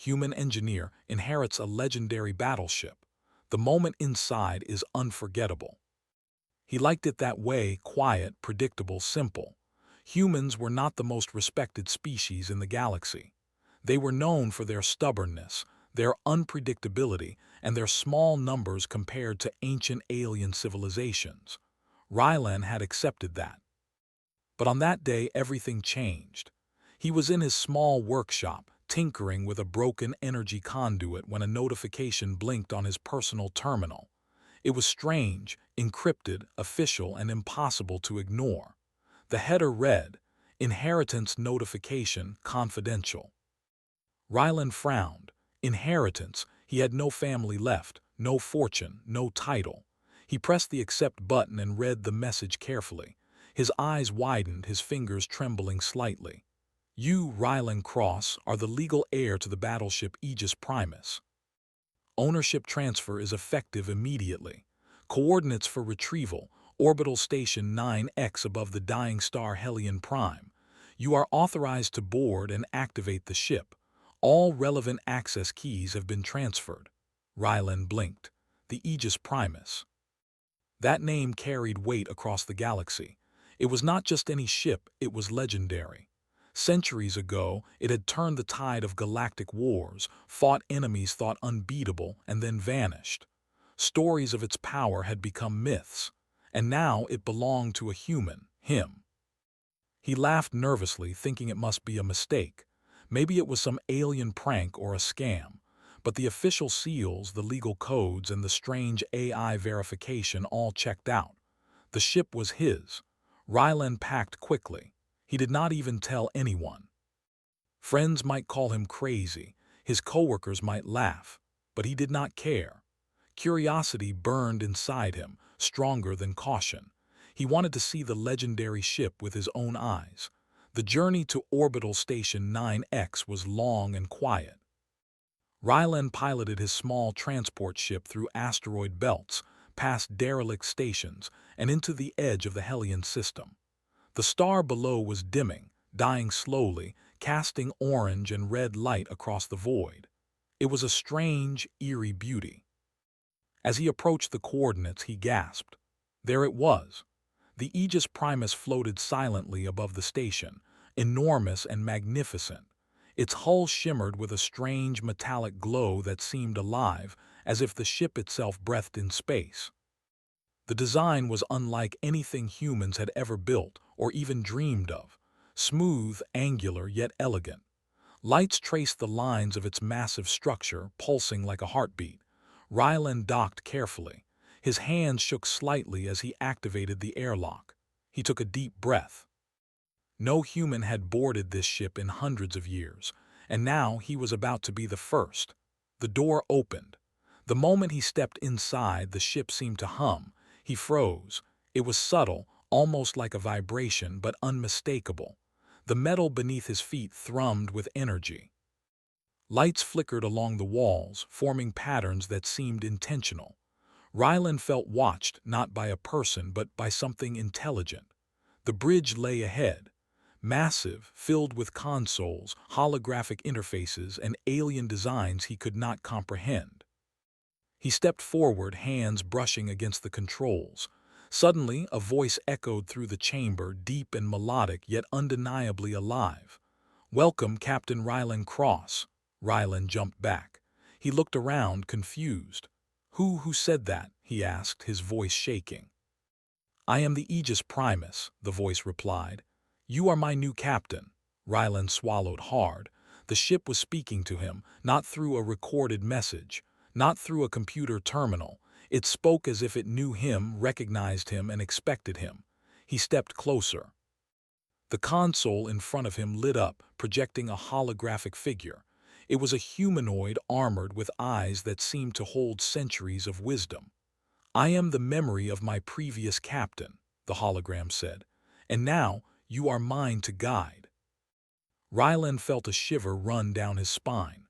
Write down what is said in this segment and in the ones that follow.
human engineer, inherits a legendary battleship. The moment inside is unforgettable. He liked it that way, quiet, predictable, simple. Humans were not the most respected species in the galaxy. They were known for their stubbornness, their unpredictability, and their small numbers compared to ancient alien civilizations. Rylan had accepted that. But on that day, everything changed. He was in his small workshop, tinkering with a broken energy conduit when a notification blinked on his personal terminal. It was strange, encrypted, official, and impossible to ignore. The header read, "Inheritance notification confidential." Rylan frowned. Inheritance. He had no family left, no fortune, no title. He pressed the accept button and read the message carefully. His eyes widened, his fingers trembling slightly. "You, Rylan Cross, are the legal heir to the battleship Aegis Primus. Ownership transfer is effective immediately. Coordinates for retrieval, orbital station 9X above the dying star Hellion Prime. You are authorized to board and activate the ship. All relevant access keys have been transferred." Rylan blinked. The Aegis Primus. That name carried weight across the galaxy. It was not just any ship, it was legendary. Centuries ago, it had turned the tide of galactic wars, fought enemies thought unbeatable, and then vanished. Stories of its power had become myths, and now it belonged to a human, him. He laughed nervously, thinking it must be a mistake. Maybe it was some alien prank or a scam. But the official seals, the legal codes, and the strange AI verification all checked out. The ship was his. Rylan packed quickly. He did not even tell anyone. Friends might call him crazy, his coworkers might laugh, but he did not care. Curiosity burned inside him, stronger than caution. He wanted to see the legendary ship with his own eyes. The journey to orbital station 9X was long and quiet. Rylan piloted his small transport ship through asteroid belts, past derelict stations, and into the edge of the Hellion system. The star below was dimming, dying slowly, casting orange and red light across the void. It was a strange, eerie beauty. As he approached the coordinates, he gasped. There it was. The Aegis Primus floated silently above the station, enormous and magnificent. Its hull shimmered with a strange metallic glow that seemed alive, as if the ship itself breathed in space. The design was unlike anything humans had ever built or even dreamed of. Smooth, angular, yet elegant. Lights traced the lines of its massive structure, pulsing like a heartbeat. Rylan docked carefully. His hands shook slightly as he activated the airlock. He took a deep breath. No human had boarded this ship in hundreds of years, and now he was about to be the first. The door opened. The moment he stepped inside, the ship seemed to hum. He froze. It was subtle, almost like a vibration, but unmistakable. The metal beneath his feet thrummed with energy. Lights flickered along the walls, forming patterns that seemed intentional. Rylan felt watched not by a person but by something intelligent. The bridge lay ahead. Massive, filled with consoles, holographic interfaces, and alien designs he could not comprehend. He stepped forward, hands brushing against the controls. Suddenly, a voice echoed through the chamber, deep and melodic, yet undeniably alive. "Welcome, Captain Rylan Cross." Rylan jumped back. He looked around, confused. Who said that?" he asked, his voice shaking. "I am the Aegis Primus," the voice replied. "You are my new captain." Rylan swallowed hard. The ship was speaking to him, not through a recorded message, not through a computer terminal. It spoke as if it knew him, recognized him, and expected him. He stepped closer. The console in front of him lit up, projecting a holographic figure. It was a humanoid armored with eyes that seemed to hold centuries of wisdom. "I am the memory of my previous captain," the hologram said, "and now you are mine to guide." Rylan felt a shiver run down his spine.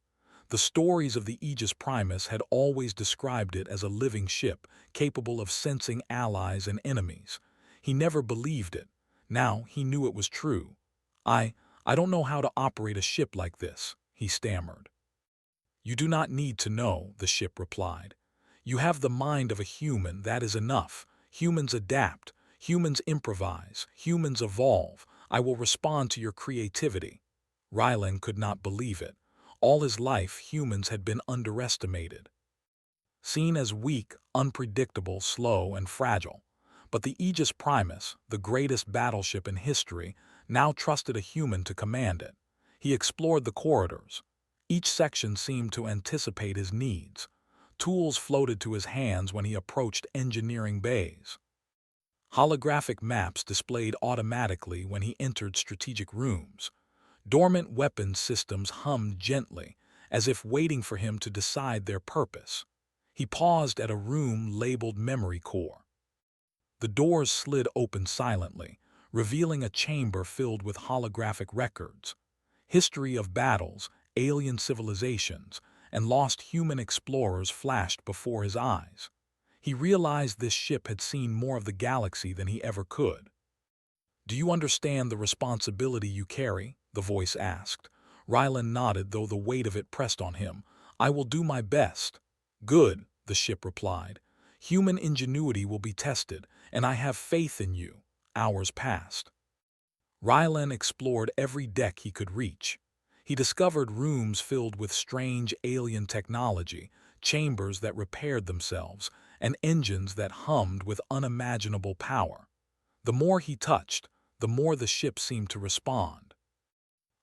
The stories of the Aegis Primus had always described it as a living ship, capable of sensing allies and enemies. He never believed it. Now he knew it was true. I don't know how to operate a ship like this," he stammered. "You do not need to know," the ship replied. "You have the mind of a human, that is enough. Humans adapt, humans improvise, humans evolve. I will respond to your creativity." Rylan could not believe it. All his life, humans had been underestimated, seen as weak, unpredictable, slow, and fragile. But the Aegis Primus, the greatest battleship in history, now trusted a human to command it. He explored the corridors. Each section seemed to anticipate his needs. Tools floated to his hands when he approached engineering bays. Holographic maps displayed automatically when he entered strategic rooms. Dormant weapons systems hummed gently, as if waiting for him to decide their purpose. He paused at a room labeled Memory Core. The doors slid open silently, revealing a chamber filled with holographic records. History of battles, alien civilizations, and lost human explorers flashed before his eyes. He realized this ship had seen more of the galaxy than he ever could. "Do you understand the responsibility you carry?" the voice asked. Rylan nodded, though the weight of it pressed on him. "I will do my best." "Good," the ship replied. "Human ingenuity will be tested, and I have faith in you." Hours passed. Rylan explored every deck he could reach. He discovered rooms filled with strange alien technology, chambers that repaired themselves, and engines that hummed with unimaginable power. The more he touched, the more the ship seemed to respond.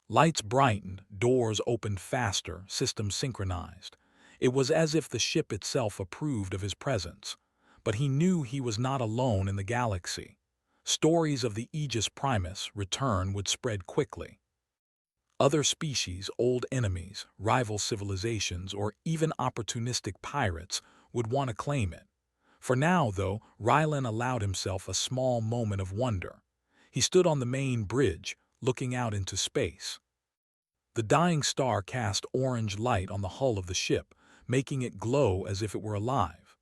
Lights brightened, doors opened faster, systems synchronized. It was as if the ship itself approved of his presence. But he knew he was not alone in the galaxy. Stories of the Aegis Primus' return would spread quickly. Other species, old enemies, rival civilizations, or even opportunistic pirates would want to claim it. For now, though, Rylan allowed himself a small moment of wonder. He stood on the main bridge, looking out into space. The dying star cast orange light on the hull of the ship, making it glow as if it were alive.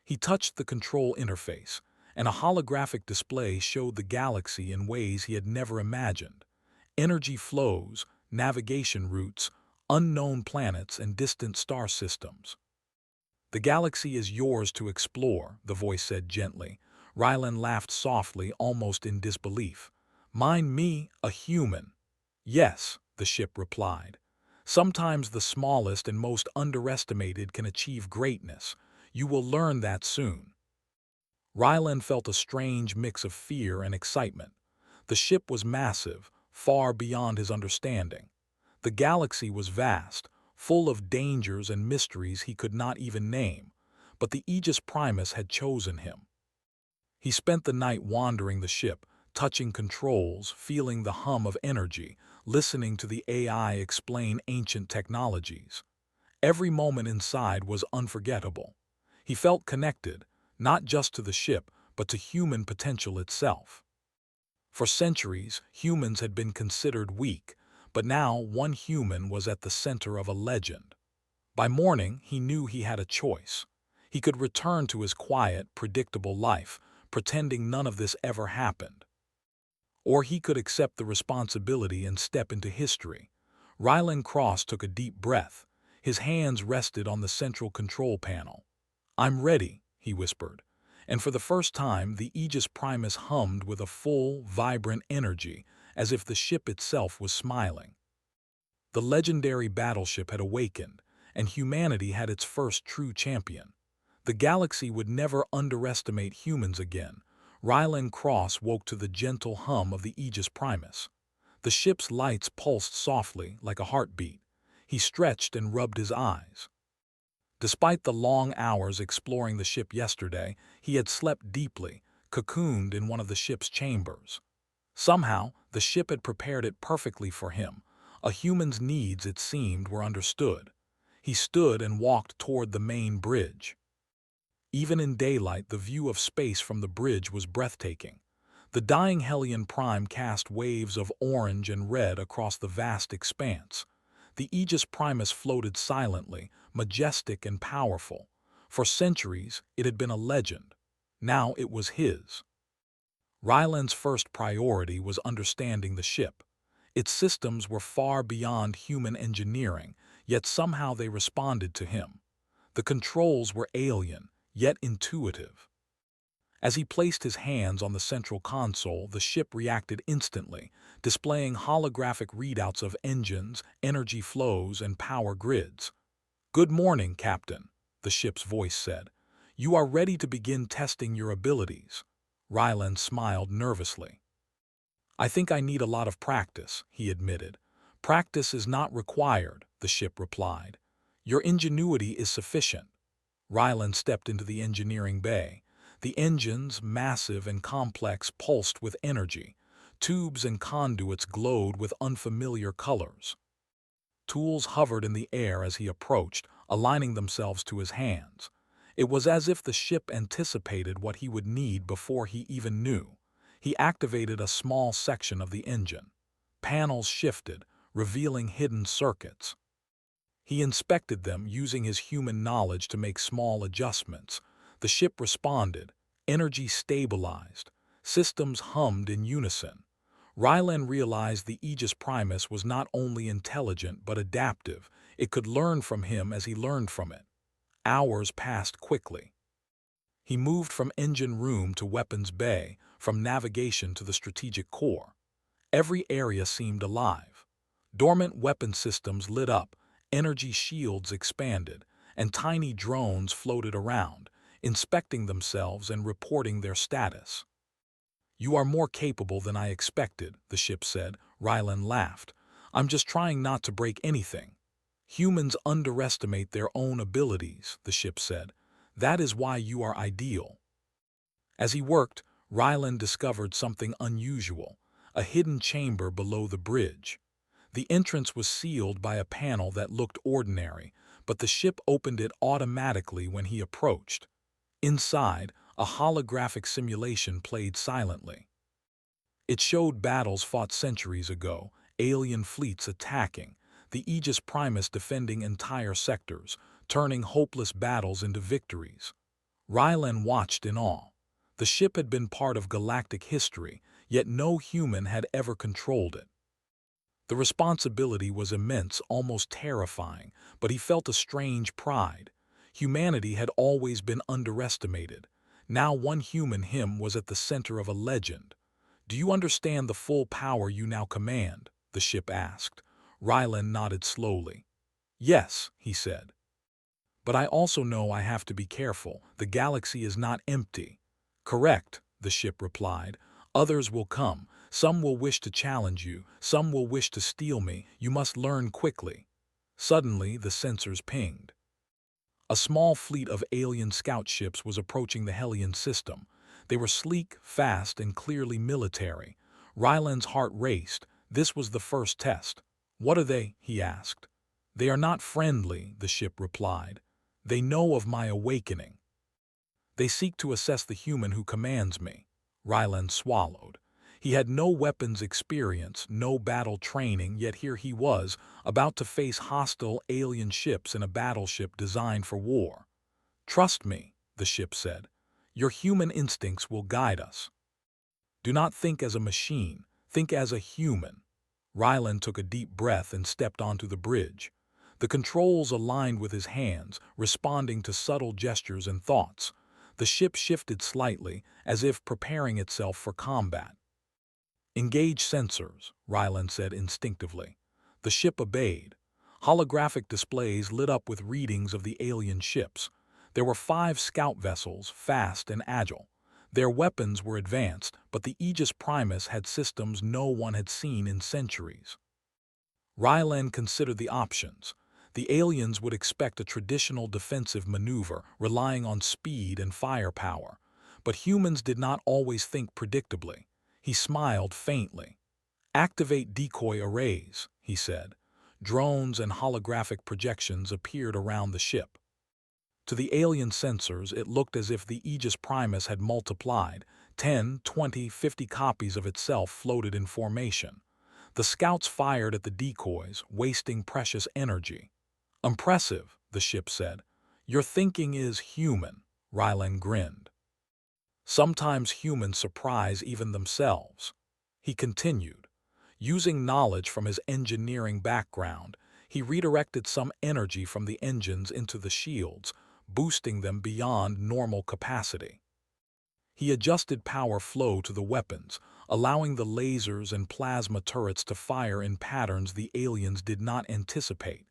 He touched the control interface, and a holographic display showed the galaxy in ways he had never imagined. Energy flows, navigation routes, unknown planets, and distant star systems. "The galaxy is yours to explore," the voice said gently. Rylan laughed softly, almost in disbelief. "Mind me, a human?" "Yes," the ship replied. "Sometimes the smallest and most underestimated can achieve greatness. You will learn that soon." Rylan felt a strange mix of fear and excitement. The ship was massive, far beyond his understanding. The galaxy was vast, full of dangers and mysteries he could not even name, but the Aegis Primus had chosen him. He spent the night wandering the ship, touching controls, feeling the hum of energy, listening to the AI explain ancient technologies. Every moment inside was unforgettable. He felt connected, not just to the ship, but to human potential itself. For centuries, humans had been considered weak, but now one human was at the center of a legend. By morning, he knew he had a choice. He could return to his quiet, predictable life, pretending none of this ever happened. Or he could accept the responsibility and step into history. Rylan Cross took a deep breath. His hands rested on the central control panel. "I'm ready," he whispered. And for the first time, the Aegis Primus hummed with a full, vibrant energy, as if the ship itself was smiling. The legendary battleship had awakened, and humanity had its first true champion. The galaxy would never underestimate humans again. Rylan Cross woke to the gentle hum of the Aegis Primus. The ship's lights pulsed softly, like a heartbeat. He stretched and rubbed his eyes. Despite the long hours exploring the ship yesterday, he had slept deeply, cocooned in one of the ship's chambers. Somehow, the ship had prepared it perfectly for him. A human's needs, it seemed, were understood. He stood and walked toward the main bridge. Even in daylight, the view of space from the bridge was breathtaking. The dying Hellion Prime cast waves of orange and red across the vast expanse. The Aegis Primus floated silently, majestic and powerful. For centuries, it had been a legend. Now it was his. Rylan's first priority was understanding the ship. Its systems were far beyond human engineering, yet somehow they responded to him. The controls were alien, yet intuitive. As he placed his hands on the central console, the ship reacted instantly, displaying holographic readouts of engines, energy flows, and power grids. "Good morning, Captain," the ship's voice said. "You are ready to begin testing your abilities." Ryland smiled nervously. "I think I need a lot of practice," he admitted. "Practice is not required," the ship replied. "Your ingenuity is sufficient." Ryland stepped into the engineering bay. The engines, massive and complex, pulsed with energy. Tubes and conduits glowed with unfamiliar colors. Tools hovered in the air as he approached, aligning themselves to his hands. It was as if the ship anticipated what he would need before he even knew. He activated a small section of the engine. Panels shifted, revealing hidden circuits. He inspected them, using his human knowledge to make small adjustments. The ship responded. Energy stabilized. Systems hummed in unison. Ryland realized the Aegis Primus was not only intelligent but adaptive. It could learn from him as he learned from it. Hours passed quickly. He moved from engine room to weapons bay, from navigation to the strategic core. Every area seemed alive. Dormant weapon systems lit up, energy shields expanded, and tiny drones floated around, inspecting themselves and reporting their status. "You are more capable than I expected," the ship said. Ryland laughed. "I'm just trying not to break anything." "Humans underestimate their own abilities," the ship said. "That is why you are ideal." As he worked, Ryland discovered something unusual, a hidden chamber below the bridge. The entrance was sealed by a panel that looked ordinary, but the ship opened it automatically when he approached. Inside, a holographic simulation played silently. It showed battles fought centuries ago, alien fleets attacking, the Aegis Primus defending entire sectors, turning hopeless battles into victories. Ryland watched in awe. The ship had been part of galactic history, yet no human had ever controlled it. The responsibility was immense, almost terrifying, but he felt a strange pride. Humanity had always been underestimated. Now one human him was at the center of a legend. "Do you understand the full power you now command?" the ship asked. Ryland nodded slowly. "Yes," he said. "But I also know I have to be careful. The galaxy is not empty." "Correct," the ship replied. "Others will come. Some will wish to challenge you. Some will wish to steal me. You must learn quickly." Suddenly, the sensors pinged. A small fleet of alien scout ships was approaching the Hellion system. They were sleek, fast, and clearly military. Ryland's heart raced. This was the first test. "What are they?" he asked. "They are not friendly," the ship replied. "They know of my awakening. They seek to assess the human who commands me." Ryland swallowed. He had no weapons experience, no battle training, yet here he was, about to face hostile alien ships in a battleship designed for war. "Trust me," the ship said. "Your human instincts will guide us. Do not think as a machine, think as a human." Ryland took a deep breath and stepped onto the bridge. The controls aligned with his hands, responding to subtle gestures and thoughts. The ship shifted slightly, as if preparing itself for combat. "Engage sensors," Ryland said instinctively. The ship obeyed. Holographic displays lit up with readings of the alien ships. There were 5 scout vessels, fast and agile. Their weapons were advanced, but the Aegis Primus had systems no one had seen in centuries. Ryland considered the options. The aliens would expect a traditional defensive maneuver, relying on speed and firepower. But humans did not always think predictably. He smiled faintly. "Activate decoy arrays," he said. Drones and holographic projections appeared around the ship. To the alien sensors, it looked as if the Aegis Primus had multiplied. 10, 20, 50 copies of itself floated in formation. The scouts fired at the decoys, wasting precious energy. "Impressive," the ship said. "Your thinking is human," Ryland grinned. "Sometimes humans surprise even themselves." He continued. Using knowledge from his engineering background, He redirected some energy from the engines into the shields, boosting them beyond normal capacity. He adjusted power flow to the weapons, allowing the lasers and plasma turrets to fire in patterns the aliens did not anticipate.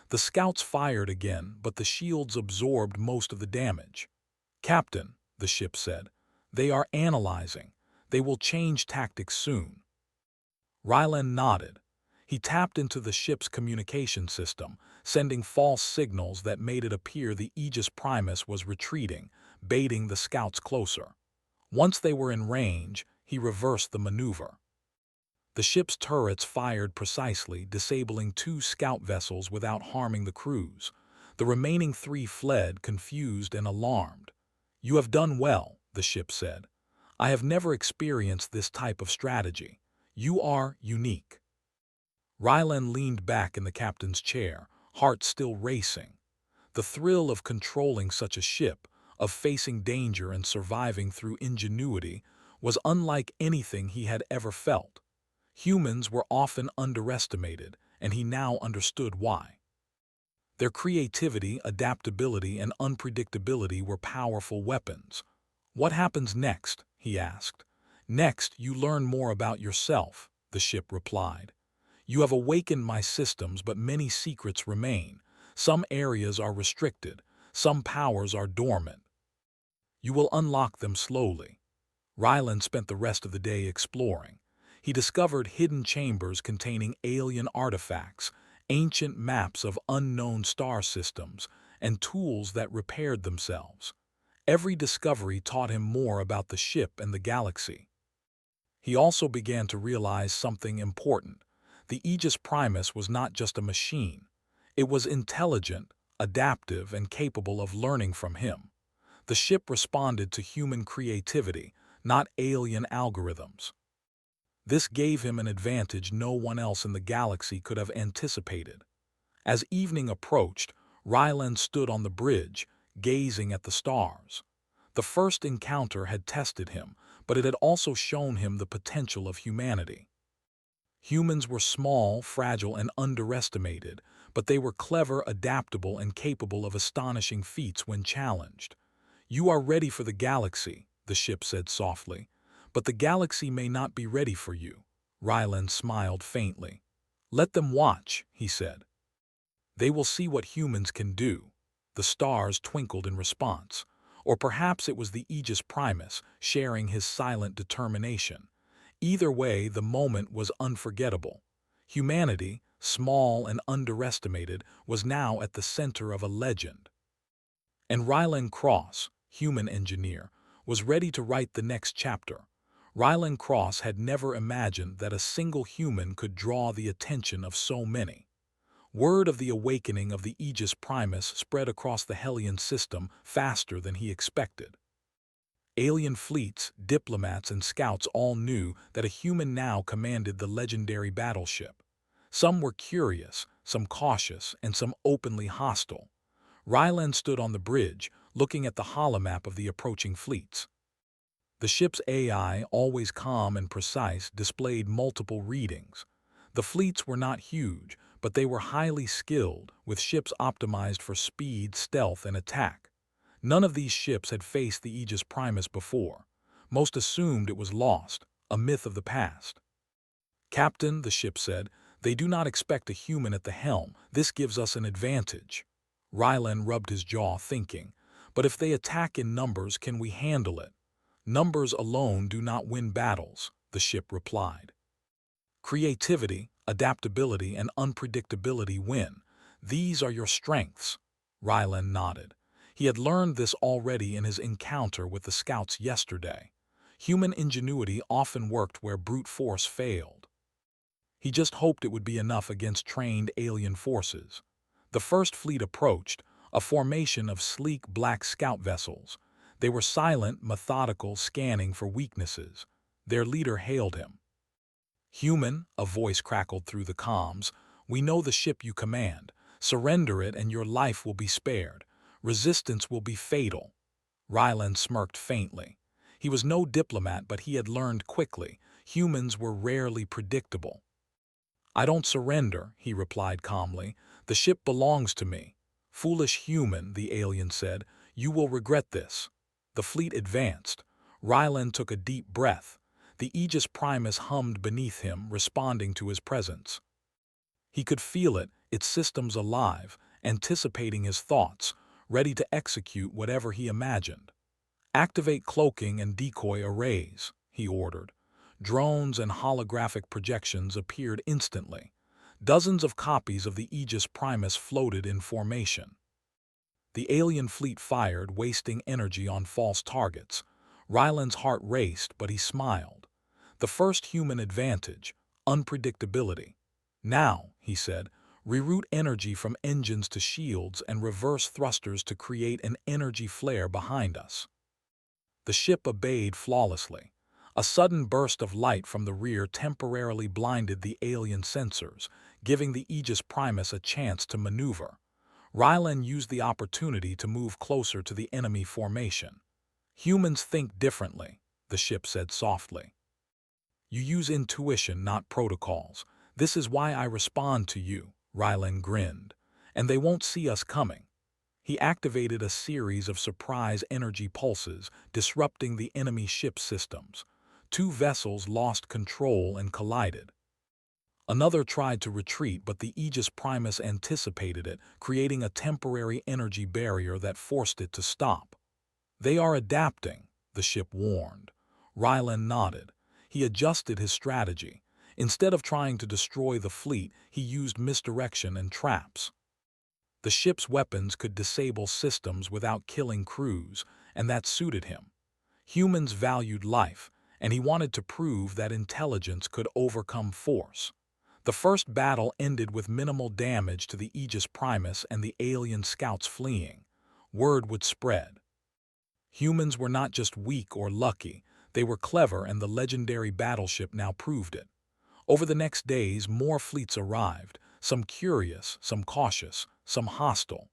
The scouts fired again, but the shields absorbed most of the damage. "Captain," the ship said, "they are analyzing. They will change tactics soon." Rylan nodded. He tapped into the ship's communication system, sending false signals that made it appear the Aegis Primus was retreating, baiting the scouts closer. Once they were in range, he reversed the maneuver. The ship's turrets fired precisely, disabling 2 scout vessels without harming the crews. The remaining 3 fled, confused and alarmed. "You have done well," the ship said. "I have never experienced this type of strategy. You are unique." Rylan leaned back in the captain's chair, heart still racing. The thrill of controlling such a ship, of facing danger and surviving through ingenuity, was unlike anything he had ever felt. Humans were often underestimated, and he now understood why. Their creativity, adaptability, and unpredictability were powerful weapons. "What happens next?" he asked. "Next, you learn more about yourself," the ship replied. "You have awakened my systems, but many secrets remain. Some areas are restricted, some powers are dormant. You will unlock them slowly." Ryland spent the rest of the day exploring. He discovered hidden chambers containing alien artifacts, ancient maps of unknown star systems, and tools that repaired themselves. Every discovery taught him more about the ship and the galaxy. He also began to realize something important. The Aegis Primus was not just a machine. It was intelligent, adaptive, and capable of learning from him. The ship responded to human creativity, not alien algorithms. This gave him an advantage no one else in the galaxy could have anticipated. As evening approached, Ryland stood on the bridge, gazing at the stars. The first encounter had tested him, but it had also shown him the potential of humanity. Humans were small, fragile, and underestimated, but they were clever, adaptable, and capable of astonishing feats when challenged. "You are ready for the galaxy," the ship said softly. "But the galaxy may not be ready for you." Ryland smiled faintly. "Let them watch," he said. "They will see what humans can do." The stars twinkled in response. Or perhaps it was the Aegis Primus, sharing his silent determination. Either way, the moment was unforgettable. Humanity, small and underestimated, was now at the center of a legend. And Ryland Cross, human engineer, was ready to write the next chapter. Ryland Cross had never imagined that a single human could draw the attention of so many. Word of the awakening of the Aegis Primus spread across the Hellion system faster than he expected. Alien fleets, diplomats, and scouts all knew that a human now commanded the legendary battleship. Some were curious, some cautious, and some openly hostile. Ryland stood on the bridge, looking at the holomap of the approaching fleets. The ship's AI, always calm and precise, displayed multiple readings. The fleets were not huge, but they were highly skilled, with ships optimized for speed, stealth, and attack. None of these ships had faced the Aegis Primus before. Most assumed it was lost, a myth of the past. "Captain," the ship said, "they do not expect a human at the helm. This gives us an advantage." Ryland rubbed his jaw, thinking, "But if they attack in numbers, can we handle it?" "Numbers alone do not win battles," the ship replied. "Creativity, adaptability, and unpredictability win. These are your strengths." Ryland nodded. He had learned this already in his encounter with the scouts yesterday. Human ingenuity often worked where brute force failed. He just hoped it would be enough against trained alien forces. The first fleet approached, a formation of sleek black scout vessels. They were silent, methodical, scanning for weaknesses. Their leader hailed him. "Human," a voice crackled through the comms, "we know the ship you command. Surrender it and your life will be spared. Resistance will be fatal." Ryland smirked faintly. He was no diplomat, but he had learned quickly. Humans were rarely predictable. "I don't surrender," he replied calmly. "The ship belongs to me." "Foolish human," the alien said. "You will regret this." The fleet advanced. Ryland took a deep breath. The Aegis Primus hummed beneath him, responding to his presence. He could feel it, its systems alive, anticipating his thoughts, ready to execute whatever he imagined. "Activate cloaking and decoy arrays," he ordered. Drones and holographic projections appeared instantly. Dozens of copies of the Aegis Primus floated in formation. The alien fleet fired, wasting energy on false targets. Ryland's heart raced, but he smiled. The first human advantage, unpredictability. "Now," he said, "reroute energy from engines to shields and reverse thrusters to create an energy flare behind us." The ship obeyed flawlessly. A sudden burst of light from the rear temporarily blinded the alien sensors, giving the Aegis Primus a chance to maneuver. Ryland used the opportunity to move closer to the enemy formation. "Humans think differently," the ship said softly. "You use intuition, not protocols. This is why I respond to you," Ryland grinned. "And they won't see us coming." He activated a series of surprise energy pulses, disrupting the enemy ship's systems. Two vessels lost control and collided. Another tried to retreat, but the Aegis Primus anticipated it, creating a temporary energy barrier that forced it to stop. "They are adapting," the ship warned. Ryland nodded. He adjusted his strategy. Instead of trying to destroy the fleet, he used misdirection and traps. The ship's weapons could disable systems without killing crews, and that suited him. Humans valued life, and he wanted to prove that intelligence could overcome force. The first battle ended with minimal damage to the Aegis Primus and the alien scouts fleeing. Word would spread. Humans were not just weak or lucky, they were clever, and the legendary battleship now proved it. Over the next days, more fleets arrived, some curious, some cautious, some hostile.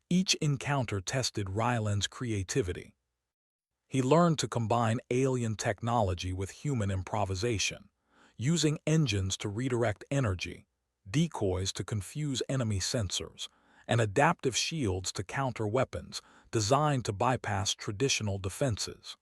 Each encounter tested Ryland's creativity. He learned to combine alien technology with human improvisation, using engines to redirect energy, decoys to confuse enemy sensors, and adaptive shields to counter weapons designed to bypass traditional defenses.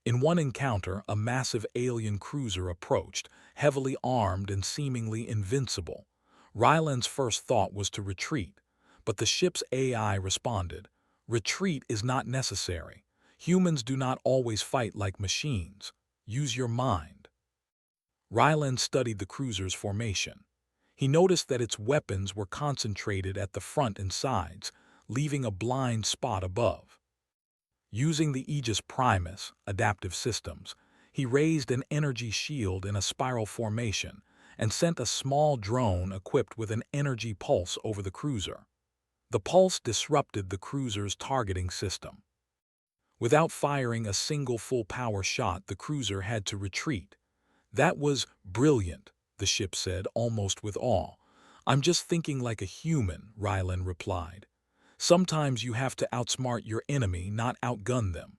In one encounter, a massive alien cruiser approached, heavily armed and seemingly invincible. Ryland's first thought was to retreat, but the ship's AI responded, "Retreat is not necessary. Humans do not always fight like machines. Use your mind." Ryland studied the cruiser's formation. He noticed that its weapons were concentrated at the front and sides, leaving a blind spot above. Using the Aegis Primus, adaptive systems, he raised an energy shield in a spiral formation and sent a small drone equipped with an energy pulse over the cruiser. The pulse disrupted the cruiser's targeting system. Without firing a single full-power shot, the cruiser had to retreat. "That was brilliant," the ship said, almost with awe. "I'm just thinking like a human," Ryland replied. "Sometimes you have to outsmart your enemy, not outgun them."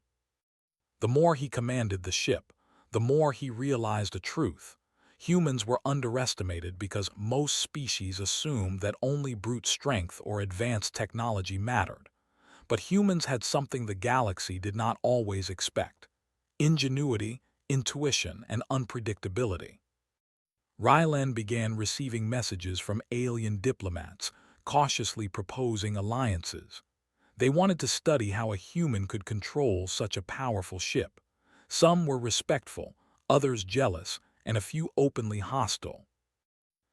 The more he commanded the ship, the more he realized a truth. Humans were underestimated because most species assumed that only brute strength or advanced technology mattered. But humans had something the galaxy did not always expect: ingenuity, intuition, and unpredictability. Ryland began receiving messages from alien diplomats, cautiously proposing alliances. They wanted to study how a human could control such a powerful ship. Some were respectful, others jealous, and a few openly hostile.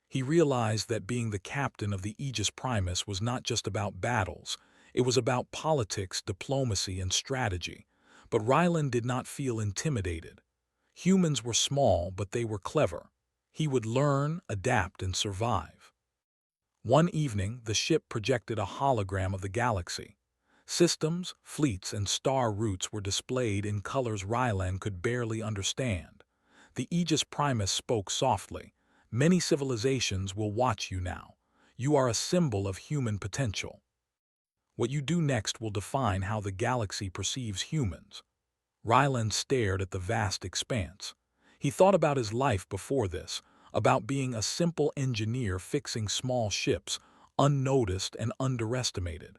He realized that being the captain of the Aegis Primus was not just about battles, it was about politics, diplomacy, and strategy. But Ryland did not feel intimidated. Humans were small, but they were clever. He would learn, adapt, and survive. One evening, the ship projected a hologram of the galaxy. Systems, fleets, and star routes were displayed in colors Ryland could barely understand. The Aegis Primus spoke softly. "Many civilizations will watch you now. You are a symbol of human potential. What you do next will define how the galaxy perceives humans." Ryland stared at the vast expanse. He thought about his life before this, about being a simple engineer fixing small ships, unnoticed and underestimated.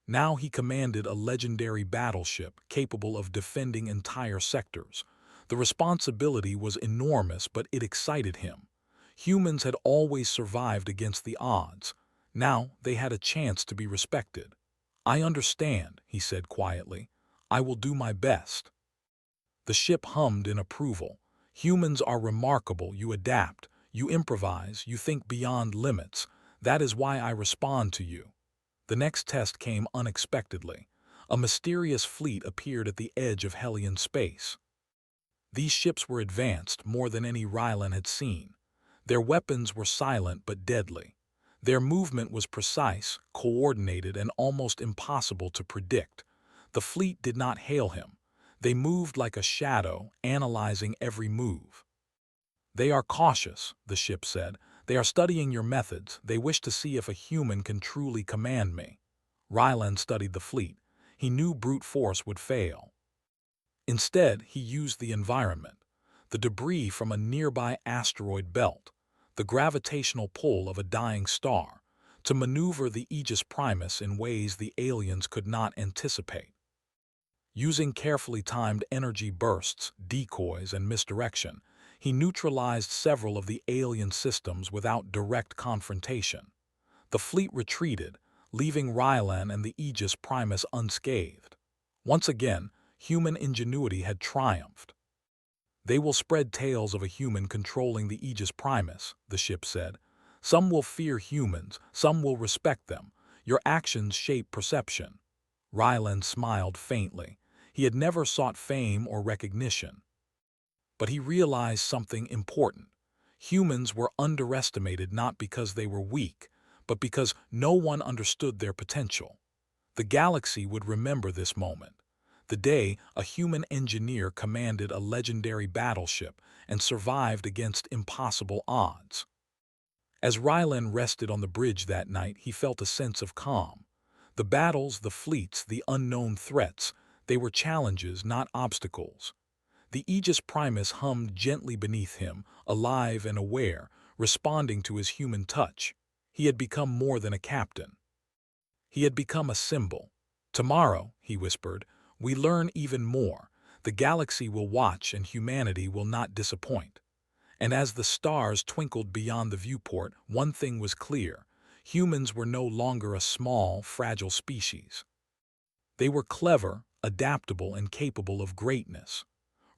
Now he commanded a legendary battleship capable of defending entire sectors. The responsibility was enormous, but it excited him. Humans had always survived against the odds. Now they had a chance to be respected. "I understand," he said quietly. "I will do my best." The ship hummed in approval. "Humans are remarkable. You adapt, you improvise, you think beyond limits. That is why I respond to you." The next test came unexpectedly. A mysterious fleet appeared at the edge of Hellion space. These ships were advanced more than any Rylan had seen. Their weapons were silent but deadly. Their movement was precise, coordinated, and almost impossible to predict. The fleet did not hail him. They moved like a shadow, analyzing every move. "They are cautious," the ship said. "They are studying your methods. They wish to see if a human can truly command me." Ryland studied the fleet. He knew brute force would fail. Instead, he used the environment, the debris from a nearby asteroid belt, the gravitational pull of a dying star, to maneuver the Aegis Primus in ways the aliens could not anticipate. Using carefully timed energy bursts, decoys, and misdirection, he neutralized several of the alien systems without direct confrontation. The fleet retreated, leaving Rylan and the Aegis Primus unscathed. Once again, human ingenuity had triumphed. "They will spread tales of a human controlling the Aegis Primus," the ship said. "Some will fear humans, some will respect them. Your actions shape perception." Ryland smiled faintly. He had never sought fame or recognition. But he realized something important. Humans were underestimated not because they were weak, but because no one understood their potential. The galaxy would remember this moment, the day a human engineer commanded a legendary battleship and survived against impossible odds. As Rylan rested on the bridge that night, he felt a sense of calm. The battles, the fleets, the unknown threats, they were challenges, not obstacles. The Aegis Primus hummed gently beneath him, alive and aware, responding to his human touch. He had become more than a captain. He had become a symbol. "Tomorrow," he whispered, "we learn even more. The galaxy will watch and humanity will not disappoint." And as the stars twinkled beyond the viewport, one thing was clear. Humans were no longer a small, fragile species. They were clever, adaptable, and capable of greatness.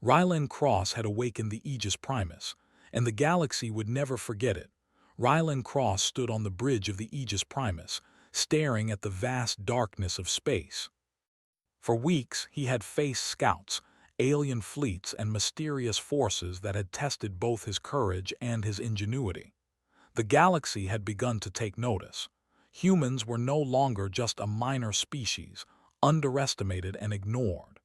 Rylan Cross had awakened the Aegis Primus, and the galaxy would never forget it. Rylan Cross stood on the bridge of the Aegis Primus, staring at the vast darkness of space. For weeks, he had faced scouts, alien fleets, and mysterious forces that had tested both his courage and his ingenuity. The galaxy had begun to take notice. Humans were no longer just a minor species, underestimated and ignored.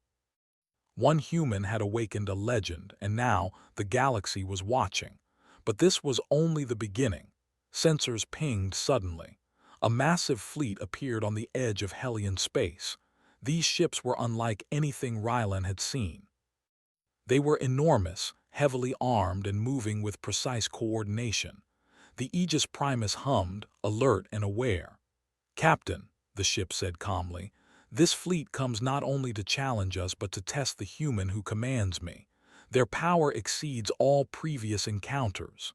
One human had awakened a legend, and now the galaxy was watching. But this was only the beginning. Sensors pinged suddenly. A massive fleet appeared on the edge of Hellion space. These ships were unlike anything Rylan had seen. They were enormous, heavily armed, and moving with precise coordination. The Aegis Primus hummed, alert and aware. "Captain," the ship said calmly, "this fleet comes not only to challenge us but to test the human who commands me. Their power exceeds all previous encounters."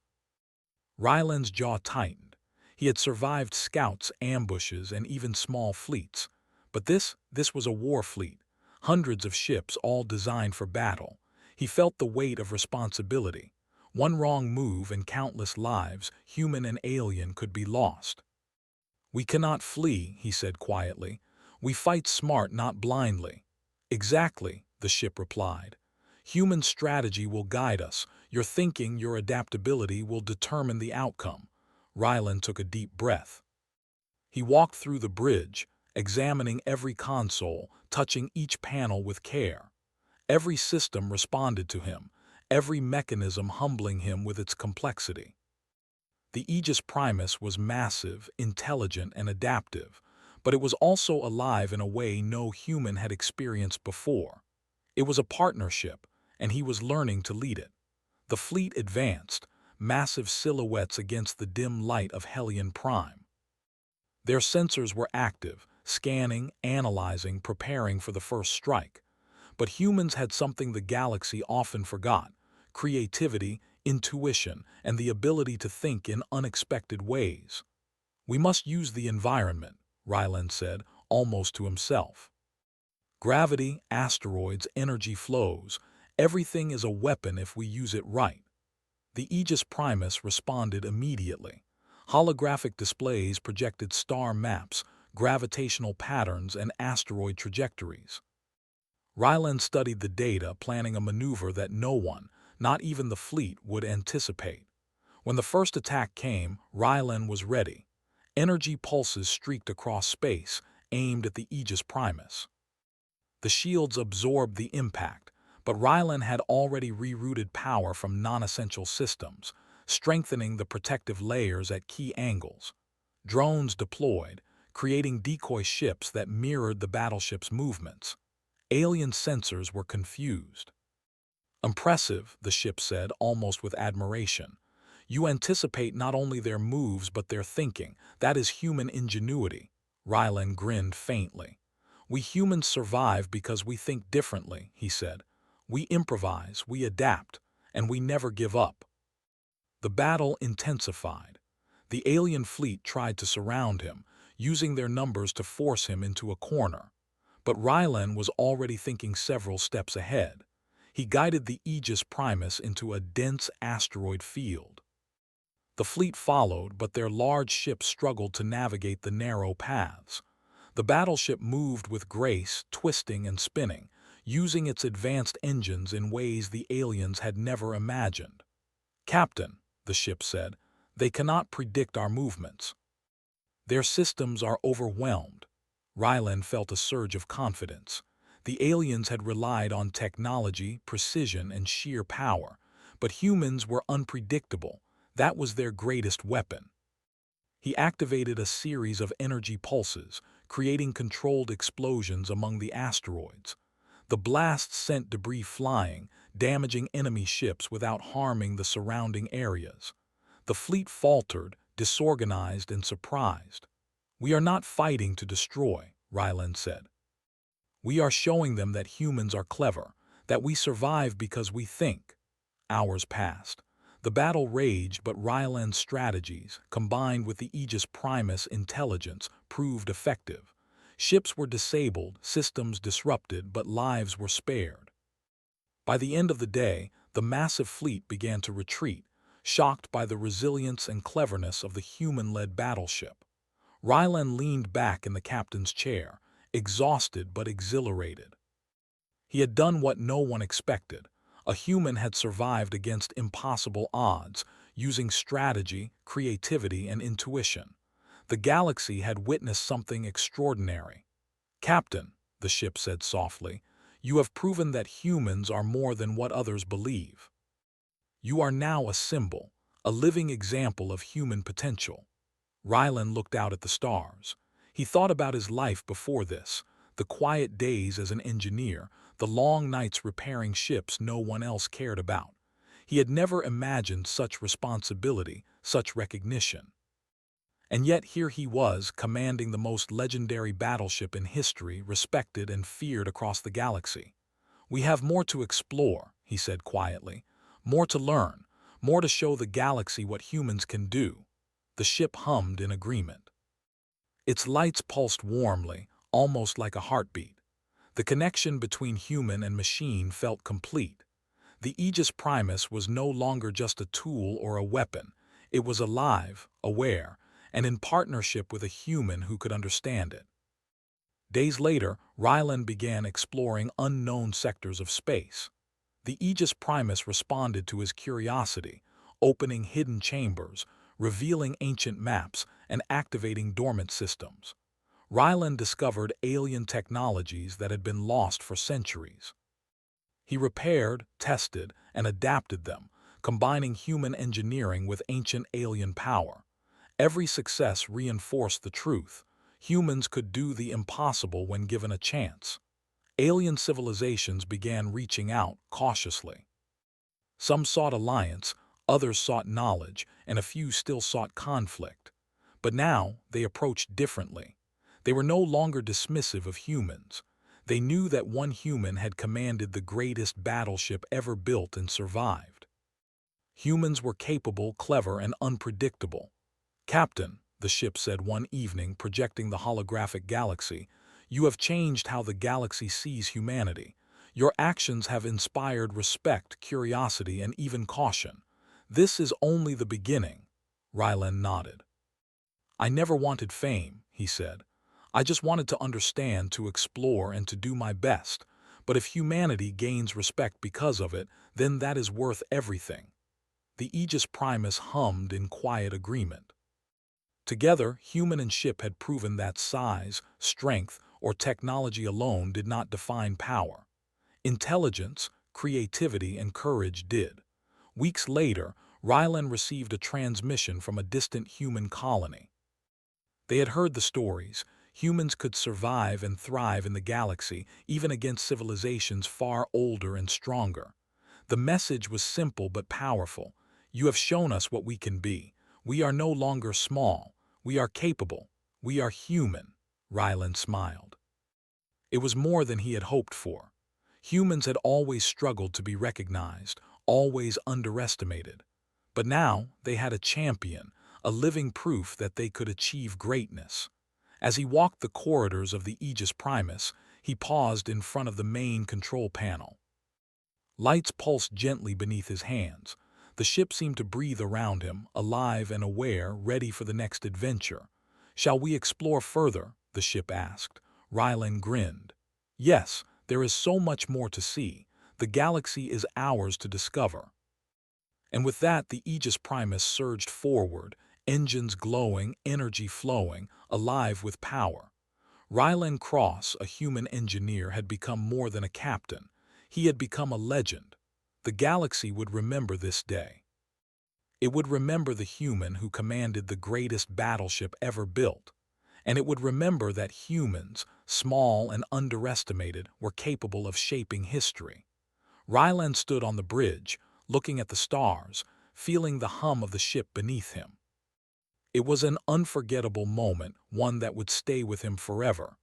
Ryland's jaw tightened. He had survived scouts, ambushes, and even small fleets. But this was a war fleet, hundreds of ships all designed for battle. He felt the weight of responsibility. One wrong move and countless lives, human and alien, could be lost. "We cannot flee," he said quietly. "We fight smart, not blindly." "Exactly," the ship replied. "Human strategy will guide us. Your thinking, your adaptability will determine the outcome." Ryland took a deep breath. He walked through the bridge, examining every console, touching each panel with care. Every system responded to him, every mechanism humbling him with its complexity. The Aegis Primus was massive, intelligent, and adaptive, but it was also alive in a way no human had experienced before. It was a partnership, and he was learning to lead it. The fleet advanced, massive silhouettes against the dim light of Hellion Prime. Their sensors were active, scanning, analyzing, preparing for the first strike. But humans had something the galaxy often forgot: creativity, intuition, and the ability to think in unexpected ways. "We must use the environment," Ryland said, almost to himself. "Gravity, asteroids, energy flows. Everything is a weapon if we use it right." The Aegis Primus responded immediately. Holographic displays projected star maps, gravitational patterns, and asteroid trajectories. Ryland studied the data, planning a maneuver that no one, not even the fleet, would anticipate. When the first attack came, Ryland was ready. Energy pulses streaked across space, aimed at the Aegis Primus. The shields absorbed the impact, but Ryland had already rerouted power from non-essential systems, strengthening the protective layers at key angles. Drones deployed, creating decoy ships that mirrored the battleship's movements. Alien sensors were confused. "Impressive," the ship said, almost with admiration. "You anticipate not only their moves but their thinking. That is human ingenuity." Ryland grinned faintly. "We humans survive because we think differently," he said. "We improvise, we adapt, and we never give up." The battle intensified. The alien fleet tried to surround him, using their numbers to force him into a corner. But Ryland was already thinking several steps ahead. He guided the Aegis Primus into a dense asteroid field. The fleet followed, but their large ships struggled to navigate the narrow paths. The battleship moved with grace, twisting and spinning, using its advanced engines in ways the aliens had never imagined. "Captain," the ship said, "they cannot predict our movements. Their systems are overwhelmed." Ryland felt a surge of confidence. The aliens had relied on technology, precision, and sheer power, but humans were unpredictable. That was their greatest weapon. He activated a series of energy pulses, creating controlled explosions among the asteroids. The blasts sent debris flying, damaging enemy ships without harming the surrounding areas. The fleet faltered, disorganized and surprised. "We are not fighting to destroy," Ryland said. "We are showing them that humans are clever, that we survive because we think." Hours passed. The battle raged, but Ryland's strategies, combined with the Aegis Primus' intelligence, proved effective. Ships were disabled, systems disrupted, but lives were spared. By the end of the day, the massive fleet began to retreat, shocked by the resilience and cleverness of the human-led battleship. Ryland leaned back in the captain's chair, exhausted but exhilarated. He had done what no one expected. A human had survived against impossible odds, using strategy, creativity, and intuition. The galaxy had witnessed something extraordinary. "Captain," the ship said softly, "you have proven that humans are more than what others believe. You are now a symbol, a living example of human potential." Ryland looked out at the stars. He thought about his life before this, the quiet days as an engineer, the long nights repairing ships no one else cared about. He had never imagined such responsibility, such recognition. And yet here he was, commanding the most legendary battleship in history, respected and feared across the galaxy. "We have more to explore," he said quietly. "More to learn, more to show the galaxy what humans can do." The ship hummed in agreement. Its lights pulsed warmly, almost like a heartbeat. The connection between human and machine felt complete. The Aegis Primus was no longer just a tool or a weapon. It was alive, aware, and in partnership with a human who could understand it. Days later, Ryland began exploring unknown sectors of space. The Aegis Primus responded to his curiosity, opening hidden chambers, revealing ancient maps, and activating dormant systems. Ryland discovered alien technologies that had been lost for centuries. He repaired, tested, and adapted them, combining human engineering with ancient alien power. Every success reinforced the truth: humans could do the impossible when given a chance. Alien civilizations began reaching out cautiously. Some sought alliance, Others sought knowledge, and a few still sought conflict. But now they approached differently. They were no longer dismissive of humans. They knew that one human had commanded the greatest battleship ever built and survived. Humans were capable, clever, and unpredictable. "Captain," the ship said one evening, projecting the holographic galaxy, "you have changed how the galaxy sees humanity. Your actions have inspired respect, curiosity, and even caution. This is only the beginning." Rylan nodded. "I never wanted fame," he said. "I just wanted to understand, to explore, and to do my best. But if humanity gains respect because of it, then that is worth everything." The Aegis Primus hummed in quiet agreement. Together, human and ship had proven that size, strength, or technology alone did not define power. Intelligence, creativity, and courage did. Weeks later, Rylan received a transmission from a distant human colony. They had heard the stories. Humans could survive and thrive in the galaxy, even against civilizations far older and stronger. The message was simple but powerful. "You have shown us what we can be. We are no longer small. We are capable. We are human." Rylan smiled. It was more than he had hoped for. Humans had always struggled to be recognized, always underestimated. But now they had a champion, a living proof that they could achieve greatness. As he walked the corridors of the Aegis Primus, he paused in front of the main control panel. Lights pulsed gently beneath his hands. The ship seemed to breathe around him, alive and aware, ready for the next adventure. "Shall we explore further?" the ship asked. Rylan grinned. "Yes, there is so much more to see. The galaxy is ours to discover." And with that, the Aegis Primus surged forward, engines glowing, energy flowing, alive with power. Rylan Cross, a human engineer, had become more than a captain. He had become a legend. The galaxy would remember this day. It would remember the human who commanded the greatest battleship ever built. And it would remember that humans, small and underestimated, were capable of shaping history. Rylan stood on the bridge, looking at the stars, feeling the hum of the ship beneath him. It was an unforgettable moment, one that would stay with him forever.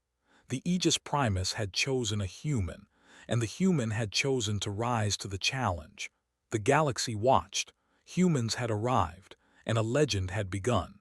The Aegis Primus had chosen a human, and the human had chosen to rise to the challenge. The galaxy watched. Humans had arrived, and a legend had begun.